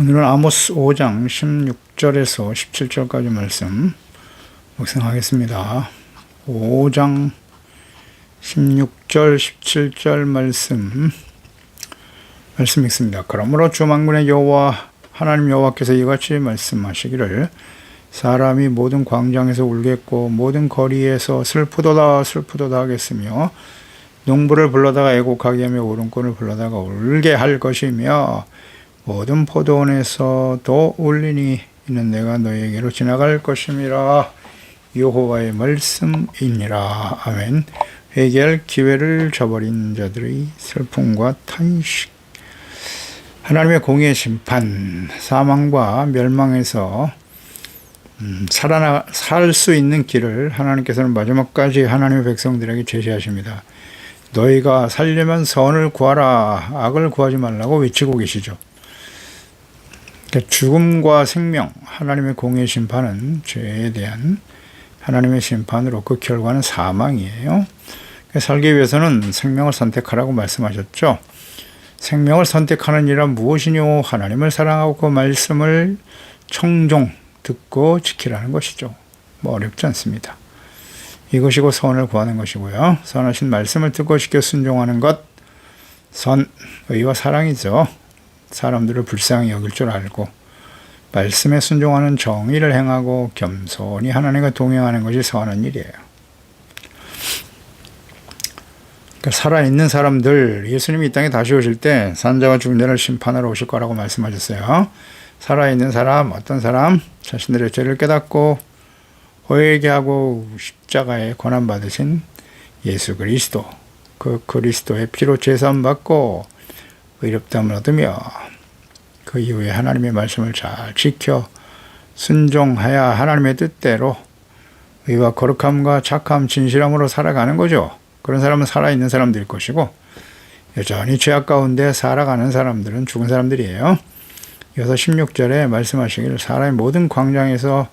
오늘은 아모스 5장 16절에서 17절까지 말씀 묵상하겠습니다. 5장 16절 17절 말씀 읽습니다. 그러므로 주 만군의 여호와 하나님 여호와께서 이같이 말씀하시기를 사람이 모든 광장에서 울겠고 모든 거리에서 슬프도다 슬프도다 하겠으며 농부를 불러다가 애곡하게 하며 오른꾼을 불러다가 울게 할 것이며 모든 포도원에서도 울리니 이는 내가 너희에게로 지나갈 것임이라. 여호와의 말씀이니라. 아멘. 회개할 기회를 저버린 자들의 슬픔과 탄식. 하나님의 공의의 심판, 사망과 멸망에서 살 수 있는 길을 하나님께서는 마지막까지 하나님의 백성들에게 제시하십니다. 너희가 살려면 선을 구하라, 악을 구하지 말라고 외치고 계시죠. 죽음과 생명, 하나님의 공의의 심판은 죄에 대한 하나님의 심판으로 그 결과는 사망이에요. 살기 위해서는 생명을 선택하라고 말씀하셨죠. 생명을 선택하는 일은 무엇이뇨? 하나님을 사랑하고 그 말씀을 청종 듣고 지키라는 것이죠. 어렵지 않습니다. 이것이고 선을 구하는 것이고요. 선하신 말씀을 듣고 지켜 순종하는 것, 의와 사랑이죠. 사람들을 불쌍히 여길 줄 알고 말씀에 순종하는 정의를 행하고 겸손히 하나님과 동행하는 것이 선한 일이에요. 그러니까 살아있는 사람들, 예수님이 이 땅에 다시 오실 때 산자와 죽은 자를 심판하러 오실 거라고 말씀하셨어요. 살아있는 사람, 어떤 사람? 자신들의 죄를 깨닫고 회개하고 십자가에 고난받으신 예수 그리스도, 그 그리스도의 피로 제사함 받고 의롭다함을 얻으며 그 이후에 하나님의 말씀을 잘 지켜 순종하여 하나님의 뜻대로 의와 거룩함과 착함, 진실함으로 살아가는 거죠. 그런 사람은 살아있는 사람들일 것이고 여전히 죄악 가운데 살아가는 사람들은 죽은 사람들이에요. 이어서 16절에 말씀하시기를 사람이 모든 광장에서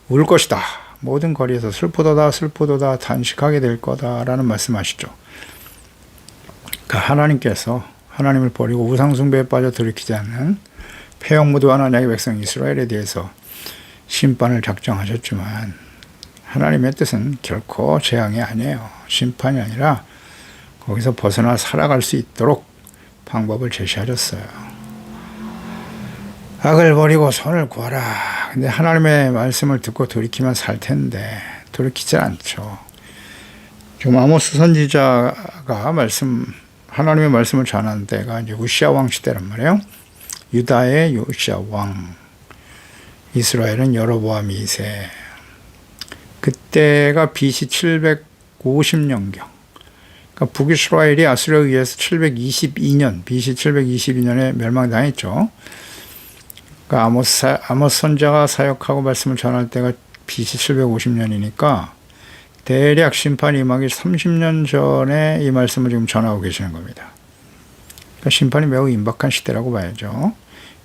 울 것이다. 모든 거리에서 슬프도다 슬프도다 탄식하게 될 거다라는 말씀하시죠. 그러니까 하나님께서 하나님을 버리고 우상숭배에 빠져 돌이키지 않는 폐역무도한 언약의 백성 이스라엘에 대해서 심판을 작정하셨지만 하나님의 뜻은 결코 재앙이 아니에요. 심판이 아니라 거기서 벗어나 살아갈 수 있도록 방법을 제시하셨어요. 악을 버리고 선을 구하라. 근데 하나님의 말씀을 듣고 돌이키면 살 텐데 돌이키지 않죠. 지금 아모스 선지자가 하나님의 말씀을 전하는 때가 이제 우시아 왕 시대란 말이에요. 유다의 요시아 왕, 이스라엘은 여로보암 2세. 그때가 BC 750년경. 그러니까 북이스라엘이 아수르에 의해서 722년, BC 722년에 멸망당했죠. 그러니까 아모스 선지자가 사역하고 말씀을 전할 때가 BC 750년이니까 대략 심판이 임하기 30년 전에 이 말씀을 지금 전하고 계시는 겁니다. 그러니까 심판이 매우 임박한 시대라고 봐야죠.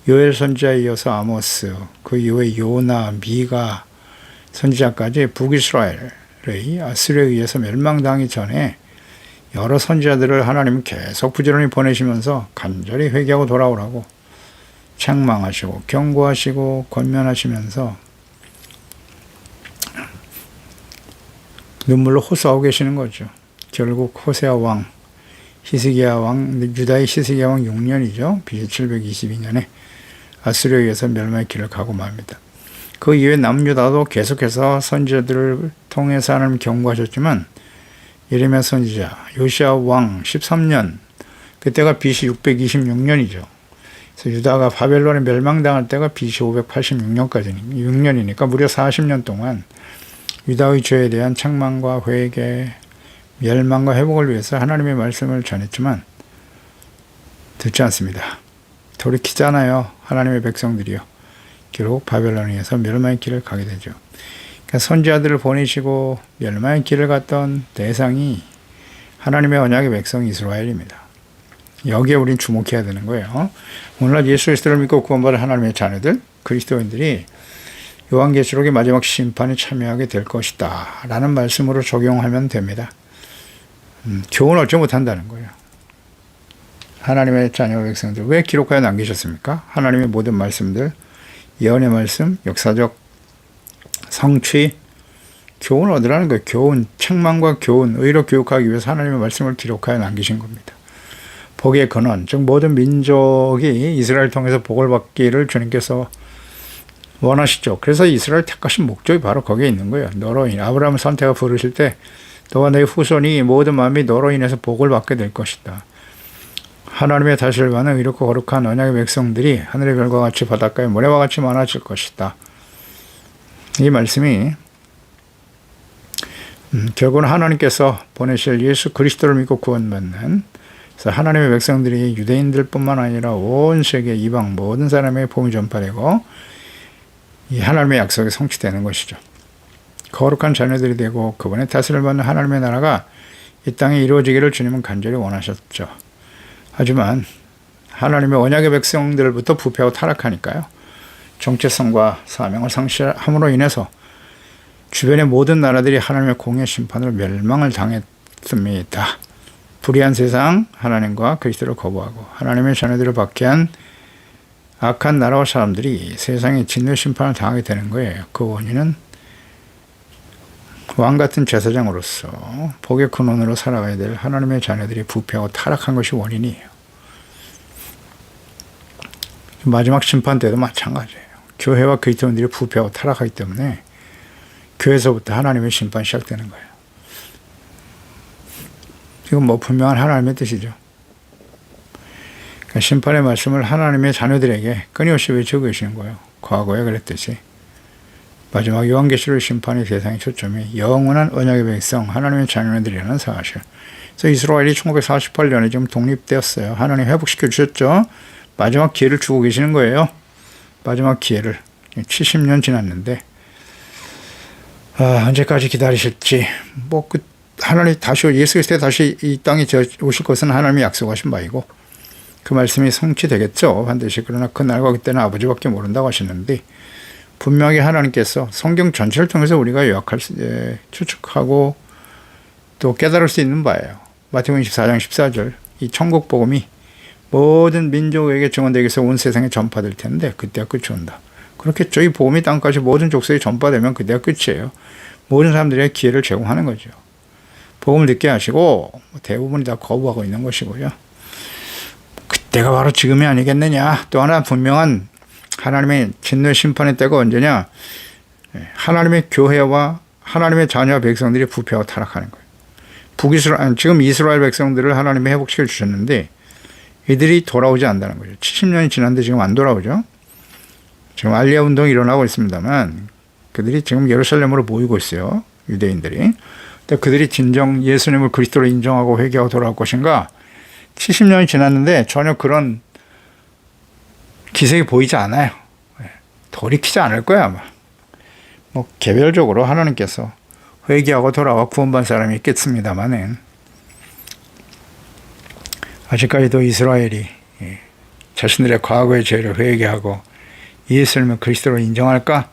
요엘 선지자에 이어서 아모스, 그 이후에 요나, 미가 선지자까지 북이스라엘의 아수르에 의해서 멸망당하기 전에 여러 선지자들을 하나님은 계속 부지런히 보내시면서 간절히 회개하고 돌아오라고 책망하시고 경고하시고 권면하시면서 눈물로 호소하고 계시는 거죠. 결국 호세아 왕, 히스기야 왕, 유다의 히스기야 왕 6년이죠. BC 722년에 아수르에 의해서 멸망의 길을 가고 맙니다. 그 이후에 남유다도 계속해서 선지자들을 통해서 하나님 경고하셨지만 예레미야 선지자, 요시아 왕 13년, 그때가 BC 626년이죠. 그래서 유다가 바벨론에 멸망당할 때가 BC 586년이니까 무려 40년 동안 유다의 죄에 대한 책망과 회개, 멸망과 회복을 위해서 하나님의 말씀을 전했지만 듣지 않습니다. 돌이키잖아요. 하나님의 백성들이요. 결국 바벨론에 의해서 멸망의 길을 가게 되죠. 그러니까 선지자들을 보내시고 멸망의 길을 갔던 대상이 하나님의 언약의 백성 이스라엘입니다. 여기에 우린 주목해야 되는 거예요. 오늘날 예수 그리스도를 믿고 구원받은 하나님의 자녀들, 그리스도인들이 요한계시록의 마지막 심판에 참여하게 될 것이다 라는 말씀으로 적용하면 됩니다. 교훈을 얻지 못한다는 거예요. 하나님의 자녀 백성들 왜 기록하여 남기셨습니까? 하나님의 모든 말씀들, 예언의 말씀, 역사적 성취, 교훈을 얻으라는 거예요. 교훈, 책망과 교훈, 의로 교육하기 위해서 하나님의 말씀을 기록하여 남기신 겁니다. 복의 근원, 즉 모든 민족이 이스라엘을 통해서 복을 받기를 주님께서 원하시죠. 그래서 이스라엘 택하신 목적이 바로 거기에 있는 거예요. 너로 인해 아브라함을 선택하 부르실 때 너와 너의 후손이 모든 마음이 너로 인해서 복을 받게 될 것이다. 하나님의 다시를 받는 의롭고 거룩한 언약의 백성들이 하늘의 별과 같이 바닷가의 모래와 같이 많아질 것이다. 이 말씀이 결국은 하나님께서 보내실 예수 그리스도를 믿고 구원받는, 그래서 하나님의 백성들이 유대인들뿐만 아니라 온 세계 이방 모든 사람에게 복음이 전파되고 이 하나님의 약속이 성취되는 것이죠. 거룩한 자녀들이 되고 그분의 다스림을 받는 하나님의 나라가 이 땅에 이루어지기를 주님은 간절히 원하셨죠. 하지만 하나님의 언약의 백성들부터 부패하고 타락하니까요. 정체성과 사명을 상실함으로 인해서 주변의 모든 나라들이 하나님의 공의 심판으로 멸망을 당했습니다. 불의한 세상, 하나님과 그리스도를 거부하고 하나님의 자녀들을 박해한 악한 나라와 사람들이 세상에 진노의 심판을 당하게 되는 거예요. 그 원인은 왕같은 제사장으로서 복의 근원으로 살아가야 될 하나님의 자녀들이 부패하고 타락한 것이 원인이에요. 마지막 심판 때도 마찬가지예요. 교회와 그리스도인들이 부패하고 타락하기 때문에 교회에서부터 하나님의 심판이 시작되는 거예요. 지금 분명한 하나님의 뜻이죠. 그러니까 심판의 말씀을 하나님의 자녀들에게 끊임없이 외치고 계시는 거예요. 과거에 그랬듯이. 마지막 요한계시록 심판의 대상의 초점이 영원한 언약의 백성, 하나님의 자녀들이라는 사실. 그래서 이스라엘이 1948년에 지금 독립되었어요. 하나님 회복시켜 주셨죠. 마지막 기회를 주고 계시는 거예요. 마지막 기회를. 70년 지났는데 언제까지 기다리실지 하나님 다시 예수 그리스도 다시 이 땅에 오실 것은 하나님이 약속하신 바이고 그 말씀이 성취되겠죠. 반드시. 그러나 그 날과 그때는 아버지밖에 모른다고 하시는데 분명히 하나님께서 성경 전체를 통해서 우리가 추측하고 또 깨달을 수 있는 바예요. 마태복음 24장 14절 이 천국 복음이 모든 민족에게 증언되기 위해서 온 세상에 전파될 텐데 그때가 끝이 온다. 그렇겠죠. 이 복음이 땅까지 모든 족속에 전파되면 그때가 끝이에요. 모든 사람들에게 기회를 제공하는 거죠. 복음을 듣게 하시고 대부분이 다 거부하고 있는 것이고요. 그때가 바로 지금이 아니겠느냐. 또 하나 분명한 하나님의 진노의 심판의 때가 언제냐. 하나님의 교회와 하나님의 자녀 백성들이 부패하고 타락하는 거예요. 지금 이스라엘 백성들을 하나님이 회복시켜 주셨는데 이들이 돌아오지 않는다는 거죠. 70년이 지났는데 지금 안 돌아오죠. 지금 알리아 운동이 일어나고 있습니다만 그들이 지금 예루살렘으로 모이고 있어요. 유대인들이. 근데 그들이 진정 예수님을 그리스도로 인정하고 회개하고 돌아올 것인가? 70년이 지났는데 전혀 그런 기색이 보이지 않아요. 돌이키지 않을 거야 아마. 개별적으로 하나님께서 회개하고 돌아와 구원받은 사람이 있겠습니다만은 아직까지도 이스라엘이 자신들의 과거의 죄를 회개하고 예수님을 그리스도로 인정할까?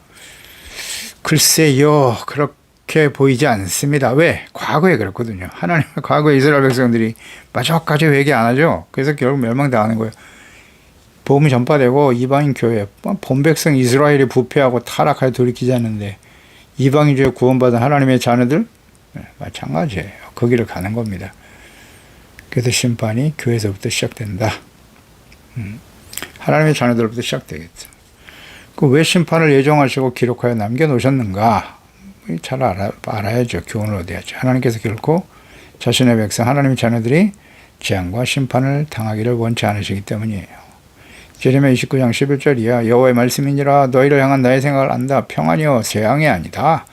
글쎄요, 그렇게 보이지 않습니다. 왜? 과거에 그랬거든요. 하나님의 과거에 이스라엘 백성들이 마지막까지 회개 안 하죠. 그래서 결국 멸망당하는 거예요. 복음이 전파되고 이방인 교회, 본백성 이스라엘이 부패하고 타락하여 돌이키지 않는데 이방인 중에 구원받은 하나님의 자녀들? 마찬가지예요. 거기를 가는 겁니다. 그래서 심판이 교회에서부터 시작된다. 하나님의 자녀들부터 시작되겠죠. 왜 심판을 예정하시고 기록하여 남겨놓으셨는가? 잘 알아야죠. 교훈을 얻어야죠. 하나님께서 결코 자신의 백성, 하나님의 자녀들이 재앙과 심판을 당하기를 원치 않으시기 때문이에요. 제레미야 29장 11절이야. 여호와의 말씀이니라 너희를 향한 나의 생각을 안다. 평안이요 재앙이 아니다.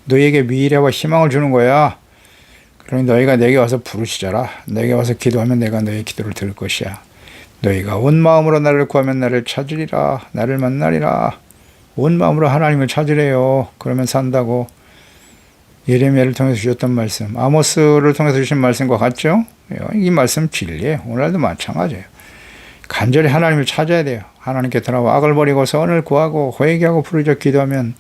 너희에게 미래와 희망을 주는 거야. 그러니 너희가 내게 와서 부르시자라. 내게 와서 기도하면 내가 너희의 기도를 들을 것이야. 너희가 온 마음으로 나를 구하면 나를 찾으리라. 나를 만나리라. 온 마음으로 하나님을 찾으래요. 그러면 산다고. 예레미야를 통해서 주셨던 말씀, 아모스를 통해서 주신 말씀과 같죠? 이 말씀 진리예요. 오늘도 마찬가지예요. 간절히 하나님을 찾아야 돼요. 하나님께 돌아와 악을 버리고 선을 구하고 회개하고 부르짖어 기도하면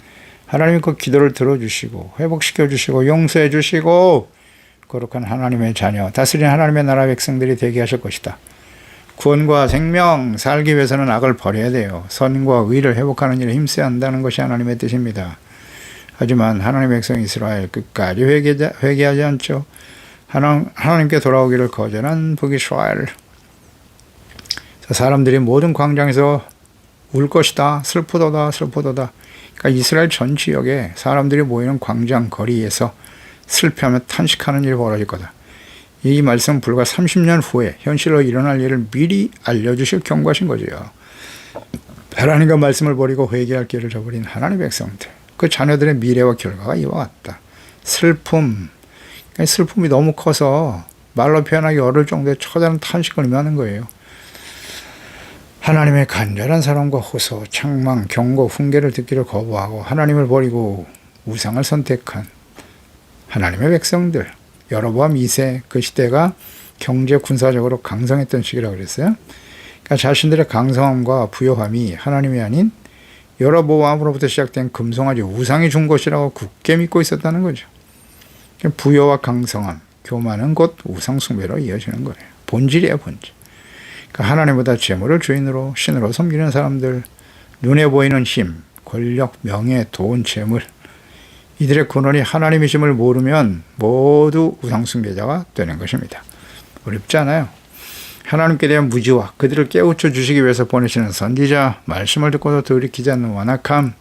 하나님이 그 기도를 들어주시고 회복시켜 주시고 용서해 주시고 거룩한 하나님의 자녀, 다스리는 하나님의 나라 백성들이 되게 하실 것이다. 구원과 생명, 살기 위해서는 악을 버려야 돼요. 선과 의를 회복하는 일에 힘써야 한다는 것이 하나님의 뜻입니다. 하지만 하나님의 백성 이스라엘 끝까지 회개하지 않죠. 하나님께 돌아오기를 거절한 북이스라엘. 사람들이 모든 광장에서 울 것이다. 슬프도다. 슬프도다. 그러니까 이스라엘 전 지역에 사람들이 모이는 광장 거리에서 슬퍼하며 탄식하는 일이 벌어질 거다. 이 말씀 불과 30년 후에 현실로 일어날 일을 미리 알려주실 경고하신 거죠. 하나님과 말씀을 버리고 회개할 길을 저버린 하나님의 백성들. 그 자녀들의 미래와 결과가 이와 같다. 슬픔. 슬픔이 너무 커서 말로 표현하기 어려울 정도의 처절한 탄식을 의미하는 거예요. 하나님의 간절한 사랑과 호소, 책망, 경고, 훈계를 듣기를 거부하고 하나님을 버리고 우상을 선택한 하나님의 백성들. 여로보암 2세, 그 시대가 경제 군사적으로 강성했던 시기라고 그랬어요. 그러니까 자신들의 강성함과 부요함이 하나님이 아닌 여로보암으로부터 시작된 금송아지 우상이 준 것이라고 굳게 믿고 있었다는 거죠. 부요와 강성함, 교만은 곧 우상숭배로 이어지는 거예요. 본질이에요, 본질. 그러니까 하나님보다 재물을 주인으로, 신으로 섬기는 사람들, 눈에 보이는 힘, 권력, 명예, 돈, 재물, 이들의 근원이 하나님이심을 모르면 모두 우상숭배자가 되는 것입니다. 어렵지 않아요. 하나님께 대한 무지와 그들을 깨우쳐 주시기 위해서 보내시는 선지자, 말씀을 듣고도 돌이키지 않는 완악함,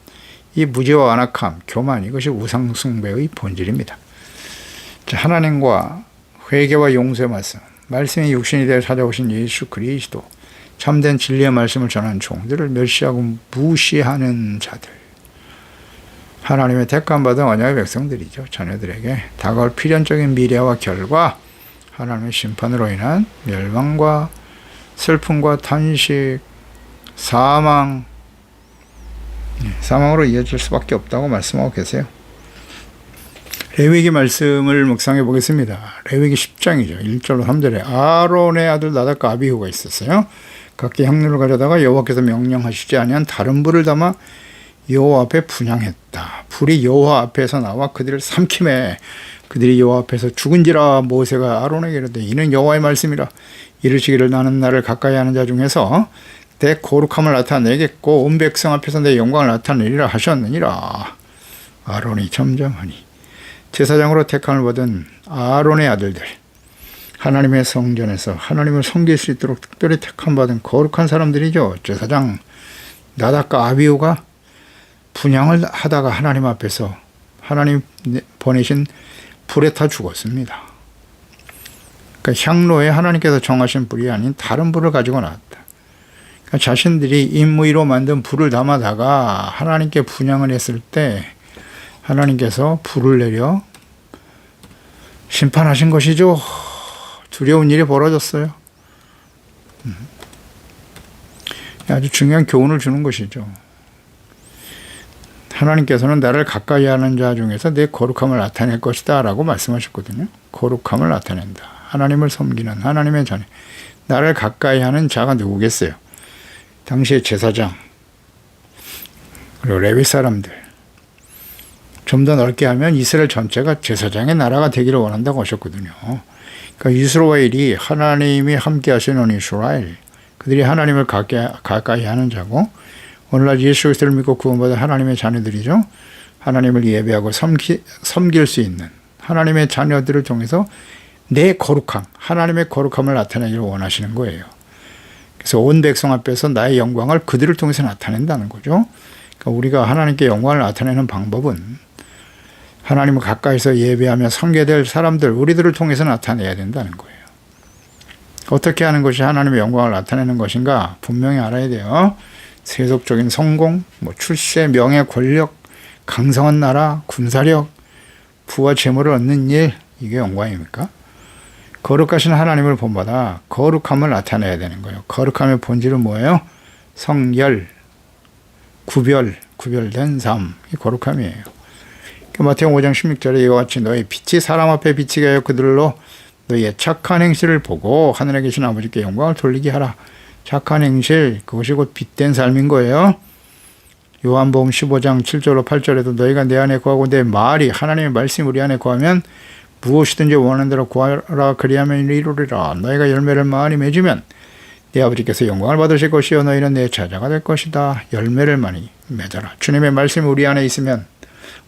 이 무지와 완악함, 교만, 이것이 우상숭배의 본질입니다. 자, 하나님과 회개와 용서의 말씀, 말씀이 육신이 되어 찾아오신 예수 그리스도, 참된 진리의 말씀을 전하는 종들을 멸시하고 무시하는 자들, 하나님의 택함받은 언약의 백성들이죠. 자녀들에게 다가올 필연적인 미래와 결과, 하나님의 심판으로 인한 멸망과 슬픔과 탄식, 사망, 사망으로 이어질 수밖에 없다고 말씀하고 계세요. 레위기 말씀을 묵상해 보겠습니다. 레위기 10장이죠. 1절로 3절에 아론의 아들 나답과 아비후가 있었어요. 각기 향로를 가져다가 여호와께서 명령하시지 아니한 다른 불을 담아 여호와 앞에 분향했다. 불이 여호와 앞에서 나와 그들을 삼키매 그들이 여호와 앞에서 죽은지라. 모세가 아론에게 이르되 이는 여호와의 말씀이라. 이르시기를 나는 나를 가까이 하는 자 중에서 내 거룩함을 나타내겠고 온 백성 앞에서 내 영광을 나타내리라 하셨느니라. 아론이 점점하니 제사장으로 택함을 받은 아론의 아들들, 하나님의 성전에서 하나님을 섬길 수 있도록 특별히 택함받은 거룩한 사람들이죠. 제사장 나답과 아비후가 분향을 하다가 하나님 앞에서 하나님 보내신 불에 타 죽었습니다. 그러니까 향로에 하나님께서 정하신 불이 아닌 다른 불을 가지고 나왔다. 그러니까 자신들이 임의로 만든 불을 담아다가 하나님께 분향을 했을 때 하나님께서 불을 내려 심판하신 것이죠. 두려운 일이 벌어졌어요. 아주 중요한 교훈을 주는 것이죠. 하나님께서는 나를 가까이 하는 자 중에서 내 거룩함을 나타낼 것이다 라고 말씀하셨거든요. 거룩함을 나타낸다. 하나님을 섬기는 하나님의 자녀. 나를 가까이 하는 자가 누구겠어요? 당시의 제사장, 그리고 레위 사람들. 좀 더 넓게 하면 이스라엘 전체가 제사장의 나라가 되기를 원한다고 하셨거든요. 그러니까 이스라엘이 하나님이 함께 하시는 이스라엘, 그들이 하나님을 가까이 하는 자고, 오늘날 예수 그리스도를 믿고 구원받은 하나님의 자녀들이죠. 하나님을 예배하고 섬길 수 있는 하나님의 자녀들을 통해서 내 거룩함, 하나님의 거룩함을 나타내기를 원하시는 거예요. 그래서 온 백성 앞에서 나의 영광을 그들을 통해서 나타낸다는 거죠. 그러니까 우리가 하나님께 영광을 나타내는 방법은 하나님을 가까이서 예배하며 섬겨야 사람들, 우리들을 통해서 나타내야 된다는 거예요. 어떻게 하는 것이 하나님의 영광을 나타내는 것인가? 분명히 알아야 돼요. 세속적인 성공, 출세, 명예, 권력, 강성한 나라, 군사력, 부와 재물을 얻는 일, 이게 영광입니까? 거룩하신 하나님을 본받아 거룩함을 나타내야 되는 거예요. 거룩함의 본질은 뭐예요? 성결, 구별된 삶, 이 거룩함이에요. 마태복음 5장 16절에 이와 같이 너희 빛이 사람 앞에 비치게 하여 그들로 너희의 착한 행실을 보고 하늘에 계신 아버지께 영광을 돌리게 하라. 착한 행실, 그것이 곧 빛된 삶인 거예요. 요한복음 15장 7절로 8절에도 너희가 내 안에 거하고 내 말이, 하나님의 말씀이 우리 안에 거하면 무엇이든지 원하는 대로 구하라. 그리하면 이루리라. 너희가 열매를 많이 맺으면 네 아버지께서 영광을 받으실 것이요 너희는 내 제자가 될 것이다. 열매를 많이 맺어라. 주님의 말씀이 우리 안에 있으면,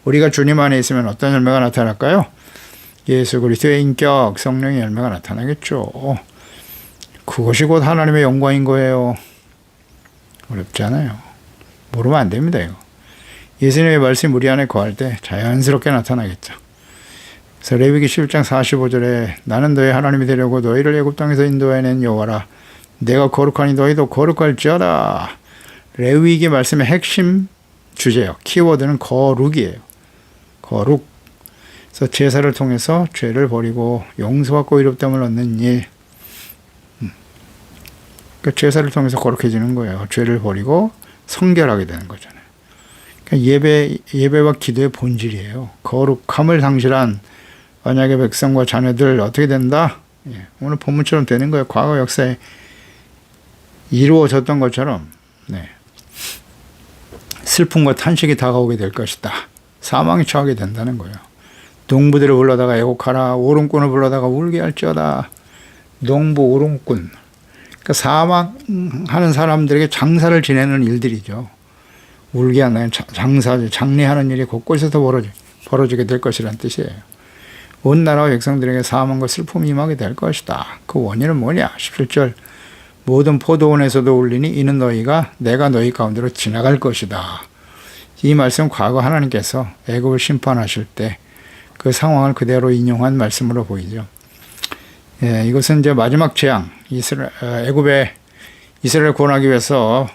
우리가 주님 안에 있으면 어떤 열매가 나타날까요? 예수 그리스도의 인격, 성령의 열매가 나타나겠죠. 그것이 곧 하나님의 영광인 거예요. 어렵지 않아요. 모르면 안 됩니다. 이거. 예수님의 말씀이 우리 안에 거할 때 자연스럽게 나타나겠죠. 그래서 레위기 11장 45절에 나는 너희 하나님이 되려고 너희를 애굽 땅에서 인도해낸 여호와라. 내가 거룩하니 너희도 거룩할지어다. 레위기 말씀의 핵심 주제요. 키워드는 거룩이에요. 거룩. 그래서 제사를 통해서 죄를 버리고 용서받고 의롭다함을 얻는 일. 그러니까 제사를 통해서 거룩해지는 거예요. 죄를 버리고 성결하게 되는 거잖아요. 그러니까 예배와 기도의 본질이에요. 거룩함을 상실한 언약의 백성과 자녀들 어떻게 된다? 오늘 본문처럼 되는 거예요. 과거 역사에 이루어졌던 것처럼 슬픔과 탄식이 다가오게 될 것이다. 사망이 처하게 된다는 거예요. 농부들을 불러다가 애곡하라. 오름꾼을 불러다가 울게 할지어다. 농부 오름꾼. 그러니까 사망하는 사람들에게 장사를 지내는 일들이죠. 울게 하는 장례하는 일이 곳곳에서 벌어지게 될 것이란 뜻이에요. 온 나라와 백성들에게 사망과 슬픔이 임하게 될 것이다. 그 원인은 뭐냐? 17절 모든 포도원에서도 울리니 이는 너희가 내가 너희 가운데로 지나갈 것이다. 이 말씀 과거 하나님께서 애굽을 심판하실 때 그 상황을 그대로 인용한 말씀으로 보이죠. 이것은 이제 마지막 재앙, 애굽에 이스라엘 구원하기 위해서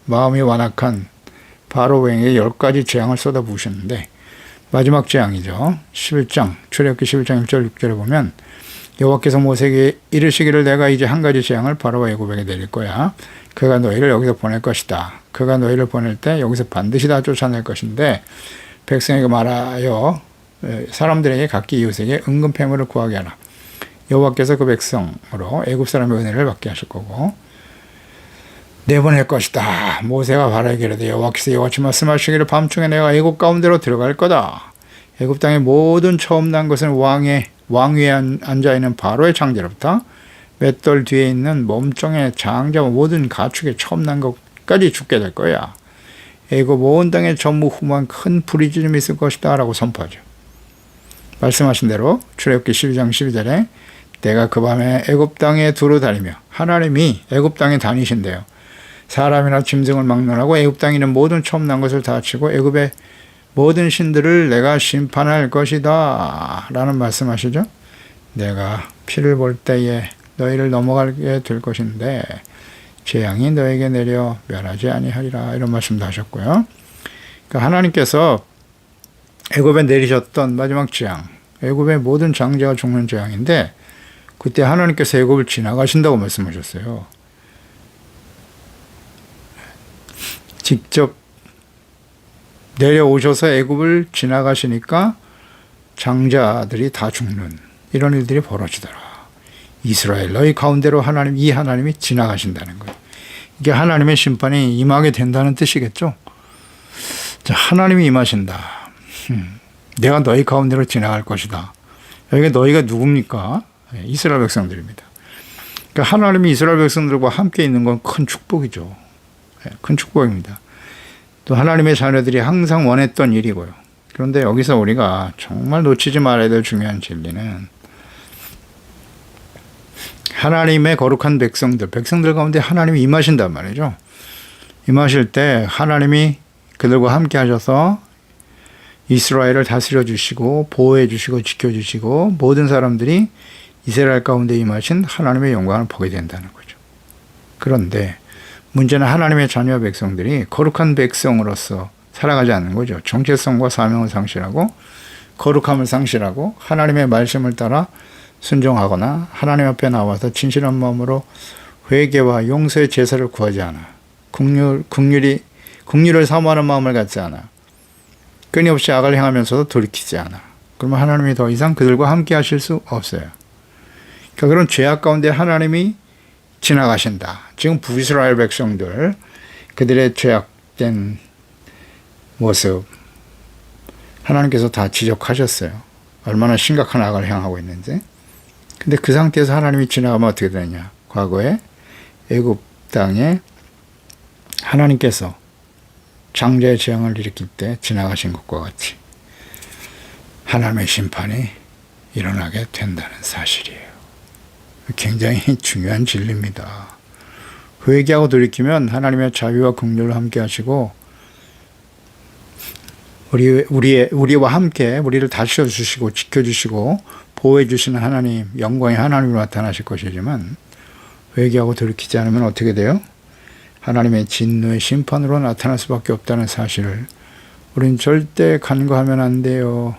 마음이 완악한 바로왕에게 10가지 재앙을 쏟아부으셨는데 마지막 재앙이죠. 11장, 출애굽기 11장 1절 6절에 보면 여호와께서 모세에게 이르시기를 내가 이제 한 가지 재앙을 바로와 애굽에게 내릴 거야. 그가 너희를 여기서 보낼 것이다. 그가 너희를 보낼 때 여기서 반드시 다 쫓아낼 것인데 백성에게 말하여 사람들에게 각기 이웃에게 은금패물을 구하게 하라. 여호와께서 그 백성으로 애굽 사람의 은혜를 받게 하실 거고 내보낼 것이다. 모세가 바라기를 이르되 여호와께서 이같이 말씀하시기를 밤중에 내가 애굽 가운데로 들어갈 거다. 애굽 땅의 모든 처음 난 것은 왕 위에 앉아 있는 바로의 장자로부터 맷돌 뒤에 있는 몸종의 장자와 모든 가축의 처음 난 것까지 죽게 될 거야. 애굽 온 땅에 전무후무한 큰 부르짖음이 있을 것이다 라고 선포하죠. 말씀하신 대로 출애굽기 12장 12절에 내가 그 밤에 애굽 땅에 두루 다니며 하나님이 애굽 땅에 다니신대요. 사람이나 짐승을 막론하고 애굽 땅에 있는 모든 처음 난 것을 다 치고 애굽의 모든 신들을 내가 심판할 것이다 라는 말씀하시죠. 내가 피를 볼 때에 너희를 넘어가게 될 것인데 재앙이 너에게 내려 멸하지 아니하리라 이런 말씀도 하셨고요. 그러니까 하나님께서 애굽에 내리셨던 마지막 재앙, 애굽의 모든 장자가 죽는 재앙인데 그때 하나님께서 애굽을 지나가신다고 말씀하셨어요. 직접 내려오셔서 애굽을 지나가시니까 장자들이 다 죽는 이런 일들이 벌어지더라. 이스라엘 너희 가운데로 이 하나님이 지나가신다는 거예요. 이게 하나님의 심판이 임하게 된다는 뜻이겠죠. 자, 하나님이 임하신다. 내가 너희 가운데로 지나갈 것이다. 여기가 너희가 누굽니까? 이스라엘 백성들입니다. 그러니까 하나님이 이스라엘 백성들과 함께 있는 건 큰 축복이죠. 큰 축복입니다. 또 하나님의 자녀들이 항상 원했던 일이고요. 그런데 여기서 우리가 정말 놓치지 말아야 될 중요한 진리는 하나님의 거룩한 백성들 가운데 하나님이 임하신단 말이죠. 임하실 때 하나님이 그들과 함께 하셔서 이스라엘을 다스려 주시고 보호해 주시고 지켜 주시고 모든 사람들이 이스라엘 가운데 임하신 하나님의 영광을 보게 된다는 거죠. 그런데 문제는 하나님의 자녀 백성들이 거룩한 백성으로서 살아가지 않는 거죠. 정체성과 사명을 상실하고 거룩함을 상실하고 하나님의 말씀을 따라 순종하거나 하나님 앞에 나와서 진실한 마음으로 회개와 용서의 제사를 구하지 않아. 긍휼을 사모하는 마음을 갖지 않아. 끊임없이 악을 행하면서도 돌이키지 않아. 그러면 하나님이 더 이상 그들과 함께 하실 수 없어요. 그러니까 그런 죄악 가운데 하나님이 지나가신다. 지금 북이스라엘 백성들 그들의 죄악된 모습 하나님께서 다 지적하셨어요. 얼마나 심각한 악을 행하고 있는지. 근데 그 상태에서 하나님이 지나가면 어떻게 되느냐. 과거에 애굽 땅에 하나님께서 장자의 재앙을 일으킬 때 지나가신 것과 같이 하나님의 심판이 일어나게 된다는 사실이에요. 굉장히 중요한 진리입니다. 회개하고 돌이키면 하나님의 자유와 긍휼을 함께 하시고 우리와 함께 우리를 다스려주시고 지켜주시고 보호해주시는 하나님, 영광의 하나님으로 나타나실 것이지만 회개하고 돌이키지 않으면 어떻게 돼요? 하나님의 진노의 심판으로 나타날 수밖에 없다는 사실을 우리는 절대 간과하면 안 돼요.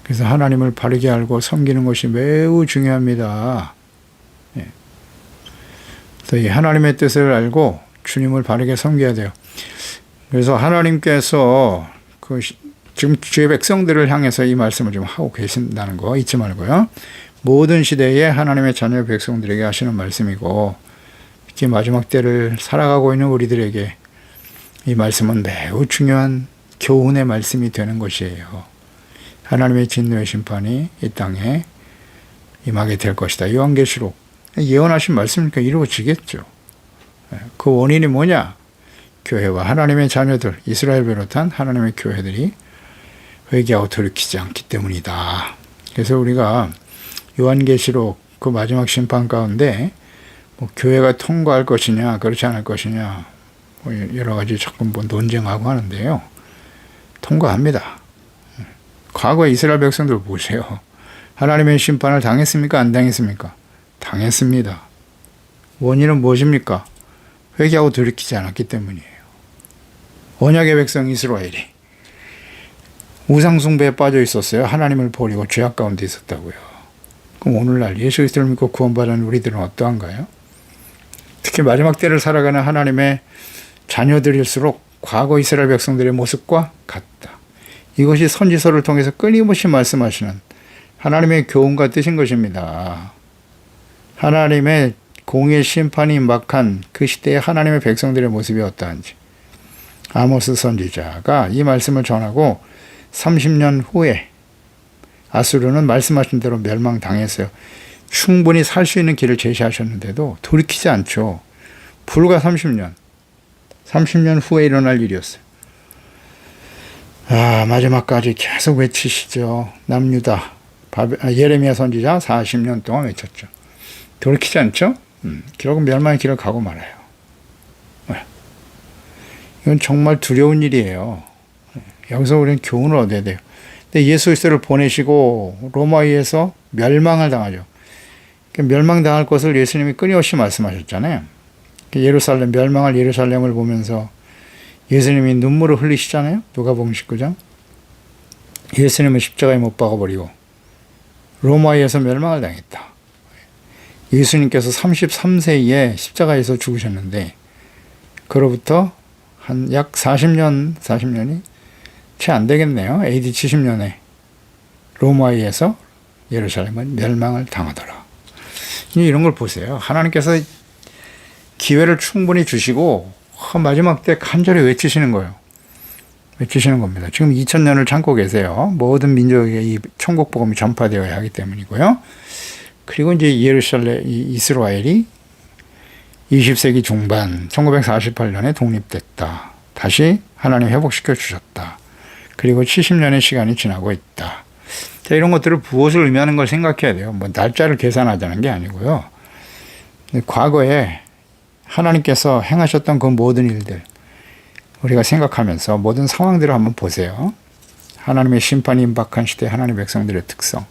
그래서 하나님을 바르게 알고 섬기는 것이 매우 중요합니다. 그래서 이 하나님의 뜻을 알고 주님을 바르게 섬겨야 돼요. 그래서 하나님께서 지금 주의 백성들을 향해서 이 말씀을 좀 하고 계신다는 거 잊지 말고요. 모든 시대에 하나님의 자녀 백성들에게 하시는 말씀이고 특히 마지막 때를 살아가고 있는 우리들에게 이 말씀은 매우 중요한 교훈의 말씀이 되는 것이에요. 하나님의 진노의 심판이 이 땅에 임하게 될 것이다. 요한계시록 예언하신 말씀이니까 이루어지겠죠. 그 원인이 뭐냐? 교회와 하나님의 자녀들, 이스라엘 비롯한 하나님의 교회들이 회개하고 돌이키지 않기 때문이다. 그래서 우리가 요한계시록 그 마지막 심판 가운데 교회가 통과할 것이냐 그렇지 않을 것이냐 여러 가지 자꾸 논쟁하고 하는데요. 통과합니다. 과거에 이스라엘 백성들 보세요. 하나님의 심판을 당했습니까? 안 당했습니까? 당했습니다. 원인은 무엇입니까? 회개하고 돌이키지 않았기 때문이에요. 언약의 백성 이스라엘이 우상숭배에 빠져 있었어요. 하나님을 버리고 죄악 가운데 있었다고요. 그럼 오늘날 예수 그리스도를 믿고 구원받은 우리들은 어떠한가요? 특히 마지막 때를 살아가는 하나님의 자녀들일수록 과거 이스라엘 백성들의 모습과 같다. 이것이 선지서를 통해서 끊임없이 말씀하시는 하나님의 교훈과 뜻인 것입니다. 하나님의 공의 심판이 임박한 그 시대의 하나님의 백성들의 모습이 어떠한지 아모스 선지자가 이 말씀을 전하고 30년 후에 아수르는 말씀하신 대로 멸망당했어요. 충분히 살 수 있는 길을 제시하셨는데도 돌이키지 않죠. 불과 30년 후에 일어날 일이었어요. 마지막까지 계속 외치시죠. 남유다 예레미야 선지자 40년 동안 외쳤죠. 돌이키지 않죠? 결국 멸망의 길을 가고 말아요. 이건 정말 두려운 일이에요. 여기서 우리는 교훈을 얻어야 돼요. 근데 예수 그리스도를 보내시고 로마에서 멸망을 당하죠. 멸망당할 것을 예수님이 끊임없이 말씀하셨잖아요. 예루살렘 멸망할 예루살렘을 보면서 예수님이 눈물을 흘리시잖아요. 누가복음 19장. 예수님은 십자가에 못 박아버리고 로마에서 멸망을 당했다. 예수님께서 33세에 십자가에서 죽으셨는데 그로부터 한 약 40년이 채 안 되겠네요. AD 70년에 로마에서 예루살렘은 멸망을 당하더라. 이런 걸 보세요. 하나님께서 기회를 충분히 주시고 마지막 때 간절히 외치시는 거예요. 외치시는 겁니다. 지금 2000년을 참고 계세요. 모든 민족에게 이 천국 복음이 전파되어야 하기 때문이고요. 그리고 이제 이스라엘이 20세기 중반 1948년에 독립됐다. 다시 하나님 회복시켜 주셨다. 그리고 70년의 시간이 지나고 있다. 자, 이런 것들을 무엇을 의미하는 걸 생각해야 돼요. 날짜를 계산하자는 게 아니고요. 과거에 하나님께서 행하셨던 그 모든 일들 우리가 생각하면서 모든 상황들을 한번 보세요. 하나님의 심판이 임박한 시대 하나님의 백성들의 특성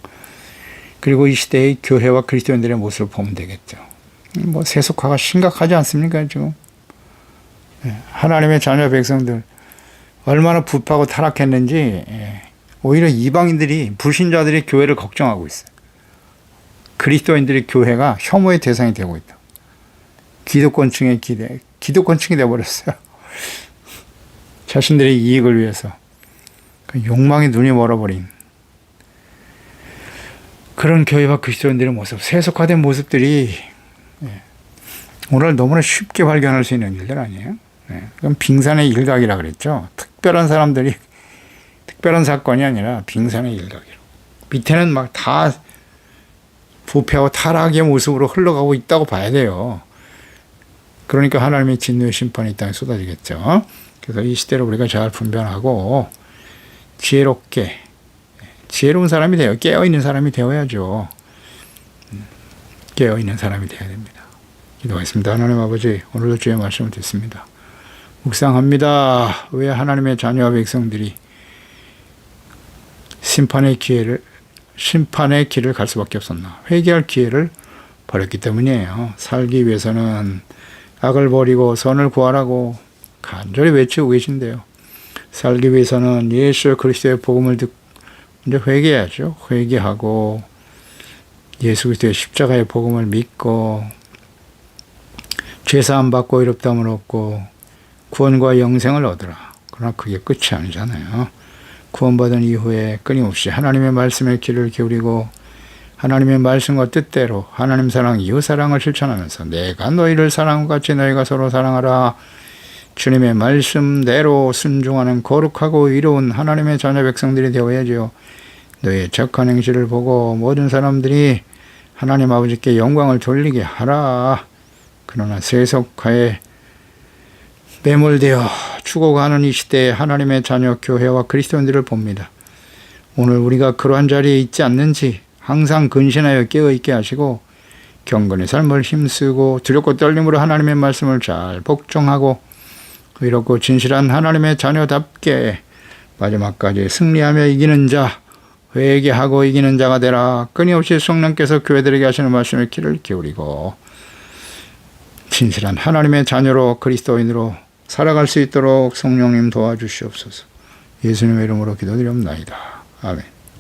그리고 이 시대의 교회와 그리스도인들의 모습을 보면 되겠죠. 세속화가 심각하지 않습니까 지금? 하나님의 자녀 백성들 얼마나 부패하고 타락했는지 오히려 이방인들이 불신자들이 교회를 걱정하고 있어요. 그리스도인들의 교회가 혐오의 대상이 되고 있다. 기득권층이 되어버렸어요. 자신들의 이익을 위해서 욕망의 눈이 멀어버린 그런 교회와 그리스도인들의 모습, 세속화된 모습들이 오늘 너무나 쉽게 발견할 수 있는 일들 아니에요? 그럼 빙산의 일각이라 그랬죠. 특별한 사람들이 특별한 사건이 아니라 빙산의 일각이로 밑에는 막 다 부패하고 타락의 모습으로 흘러가고 있다고 봐야 돼요. 그러니까 하나님의 진노의 심판이 이 땅에 쏟아지겠죠. 그래서 이 시대를 우리가 잘 분별하고 지혜롭게, 지혜로운 사람이 되어, 깨어있는 사람이 되어야죠. 깨어있는 사람이 되어야 됩니다. 기도하겠습니다. 하나님 아버지, 오늘도 주의 말씀을 듣습니다. 묵상합니다. 왜 하나님의 자녀와 백성들이 심판의 길을 갈 수밖에 없었나? 회개할 기회를 버렸기 때문이에요. 살기 위해서는 악을 버리고 선을 구하라고 간절히 외치고 계신데요. 살기 위해서는 예수 그리스도의 복음을 듣고 이제 회개해야죠. 회개하고 예수 그리스도의 십자가의 복음을 믿고 죄사함 받고 의롭다함을 얻고 구원과 영생을 얻으라. 그러나 그게 끝이 아니잖아요. 구원받은 이후에 끊임없이 하나님의 말씀에 귀를 기울이고 하나님의 말씀과 뜻대로 하나님 사랑, 이웃 사랑을 실천하면서 내가 너희를 사랑과 같이 너희가 서로 사랑하라. 주님의 말씀대로 순종하는 거룩하고 의로운 하나님의 자녀 백성들이 되어야죠. 너희의 착한 행실을 보고 모든 사람들이 하나님 아버지께 영광을 돌리게 하라. 그러나 세속화에 매몰되어 죽어가는 이 시대에 하나님의 자녀 교회와 그리스도인들을 봅니다. 오늘 우리가 그러한 자리에 있지 않는지 항상 근신하여 깨어있게 하시고 경건의 삶을 힘쓰고 두렵고 떨림으로 하나님의 말씀을 잘 복종하고 의롭고 진실한 하나님의 자녀답게 마지막까지 승리하며 이기는 자, 회개하고 이기는 자가 되라. 끊임없이 성령께서 교회들에게 하시는 말씀에 귀를 기울이고 진실한 하나님의 자녀로 그리스도인으로 살아갈 수 있도록 성령님 도와주시옵소서. 예수님의 이름으로 기도드립니다. 아멘.